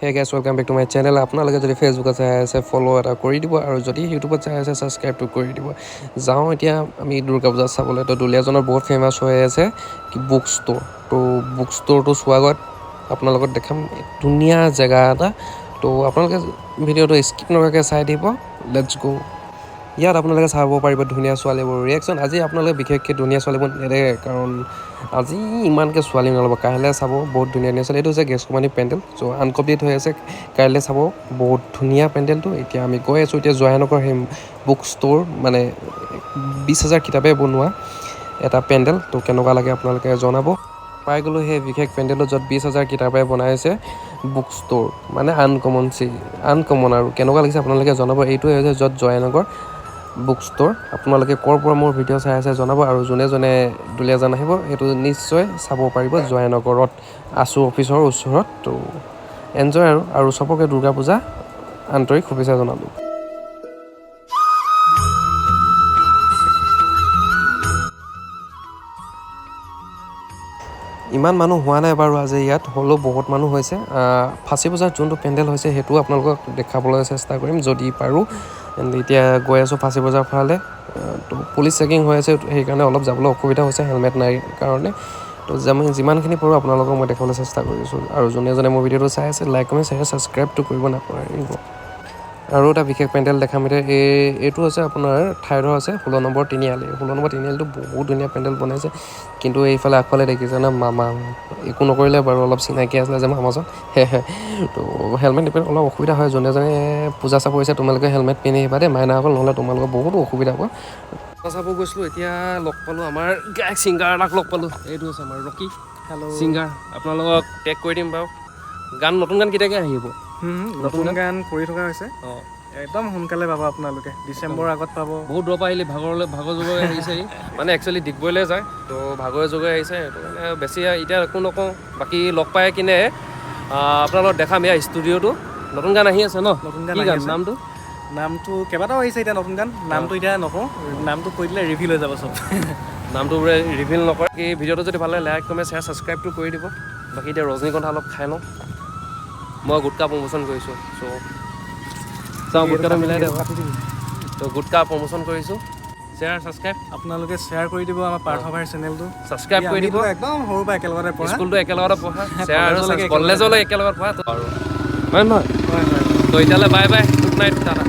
হে guys welcome back to my channel. আপোনালোকে যদি ফেচবুকত চাই আছে ফ'ল' এটা কৰি দিব আৰু যদি ইউটিউবত চাই আছে ছাবস্ক্ৰাইবটো কৰি দিব। যাওঁ এতিয়া আমি দুৰ্গা পূজা চাবলৈ। তো দুলীয়াজনৰ বহুত ফেমাছ হৈ আছে কি বুক ষ্ট'ৰ। তো বুক ষ্ট'ৰটো চোৱাৰ আগত আপোনালোকক দেখাম ধুনীয়া জেগা এটা। তো আপোনালোকে ভিডিঅ'টো স্কিপ নকৰাকৈ চাই দিব। লেটছ গ'। ইয়াত আপোনালোকে চাব পাৰিব ধুনীয়া ছোৱালীবোৰ ৰিয়েকশ্যন। আজি আপোনালোকে বিশেষকৈ ধুনীয়া ছোৱালীবোৰ নেদেখে কাৰণ আজি ইমানকৈ ছোৱালী নল'ব। কাইলৈ চাব বহুত ধুনীয়া ধুনীয়া ছোৱালী। এইটো হৈছে গেছকুমানী পেণ্ডেল। চ' আনকমপ্লিট হৈ আছে, কাইলৈ চাব বহুত ধুনীয়া পেণ্ডেলটো। এতিয়া আমি গৈ আছোঁ এতিয়া জয়ানগৰ সেই বুক ষ্ট'ৰ মানে 20,000 কিতাপে বনোৱা এটা পেণ্ডেল। তো কেনেকুৱা লাগে আপোনালোকে জনাব। পাই গ'লোঁ সেই বিশেষ পেণ্ডেলটো য'ত 20,000 কিতাপে বনাইছে বুক ষ্ট'ৰ মানে আনকমন আৰু কেনেকুৱা লাগিছে আপোনালোকে জনাব। এইটোৱে হৈছে য'ত জয়ানগৰ বুক ষ্ট'ৰ। আপোনালোকে ক'ৰ পৰা মোৰ ভিডিঅ' চাই আছে জনাব আৰু যোনে যোনে দুলীয়াজান আহিব সেইটো নিশ্চয় চাব পাৰিব জয়ানগৰত আছু অফিচৰ ওচৰত। তো এনজয় আৰু চবকে দুৰ্গা পূজা আন্তৰিক শুভেচ্ছা জনালোঁ। ইমান মানুহ হোৱা নাই বাৰু আজি ইয়াত, হ'লেও বহুত মানুহ হৈছে। ফাঁচী বজাৰত যোনটো পেণ্ডেল হৈছে সেইটোও আপোনালোকক দেখাবলৈ চেষ্টা কৰিম যদি পাৰোঁ। এতিয়া গৈ আছোঁ ফাঁচী বজাৰ ফালে। তো পুলিচ চেকিং হৈ আছে সেইকাৰণে অলপ যাবলৈ অসুবিধা হৈছে হেলমেট নাই কাৰণে। তো যিমানখিনি পাৰোঁ আপোনালোকক মই দেখাবলৈ চেষ্টা কৰিছোঁ আৰু যোনে যোনে মোৰ ভিডিঅ'টো চাই আছে লাইক কমেণ্ট শ্বেয়াৰ ছাবস্ক্ৰাইবটো কৰিব নাপাহৰিব। আৰু এটা বিশেষ পেণ্ডেল দেখাম এতিয়া। এইটো হৈছে আপোনাৰ ঠাইডোখৰ আছে 16 নম্বৰ তিনিআলি। 16 নম্বৰ তিনিআলিটো বহুত ধুনীয়া পেণ্ডেল বনাইছে, কিন্তু এইফালে আগফালে দেখিছে না মামা একো নকৰিলে বাৰু, অলপ চিনাকি আছিলে যে মামাজন সেয়েহে। তো হেলমেট নিপিন্ধি অলপ অসুবিধা হয়। যোনে যোনে পূজা চাব আহিছে তোমালোকে হেলমেট পিন্ধি আহিবা দেই, মাইনাসকল, নহ'লে তোমালোকৰ বহুতো অসুবিধা হ'ব। পূজা চাব গৈছিলোঁ, এতিয়া লগ পালোঁ আমাৰ গায়ক ছিংগাৰ এটাক লগ পালোঁ। এইটো হৈছে আমাৰ ৰকি ছিংগাৰ। আপোনালোকক টেগ কৰি দিম বাৰু। নতুন গান কেতিয়াকৈ আহিব? নতুন গান কৰি থকা হৈছে। একদম সোনকালে পাব আপোনালোকে, ডিচেম্বৰ আগত পাব। বহুত দূৰৰ পৰা আহিলে, ভাগৰ জোগৰ আহিছে মানে একচুৱেলি ডিগবৈলৈ যায়। তো ভাগৰে জোগৰে আহিছে, সেইটো কাৰণে বেছি এতিয়া একো নকওঁ। বাকী লগ পাই কিনে আপোনালোকক দেখাম এয়া ষ্টুডিঅ'টো। নতুন গান আহি আছে ন? নতুন গান কি আহি গান? আছে। নামটো কেইবাটাও আহিছে এতিয়া নতুন গান। নামটো এতিয়া নকওঁ, নামটো কৈ দিলে ৰিভিল হৈ যাব চব। নামটো বোলে ৰিভিল নকৰে। এই ভিডিঅ'টো যদি ভাল লাগে লাইক কমেণ্ট শ্বেয়াৰ ছাবস্ক্ৰাইবটো কৰি দিব। বাকী এতিয়া ৰজনীগন্ধা অলপ খাই লওঁ। মই গুটকা প্ৰমোশ্যন কৰিছোঁ, চাওঁ গুটকাটো মিলাই দিব। তো গুটকা প্ৰমোশ্যন কৰিছোঁ। শ্বেয়াৰ ছাবস্ক্ৰাইব আপোনালোকে শ্বেয়াৰ কৰি দিব আমাৰ পাৰ্থ ভাইৰ চেনেলটো। ছাবস্ক্ৰাইব কৰি দিব। একদম সৰুৰ পৰা একেলগতে পঢ়া, স্কুলটো একেলগতে পঢ়া, শ্বেয়াৰ কলেজলৈ একেলগত পঢ়া। হয় নহয়? তো এতিয়ালৈ bye bye, good night, Tata.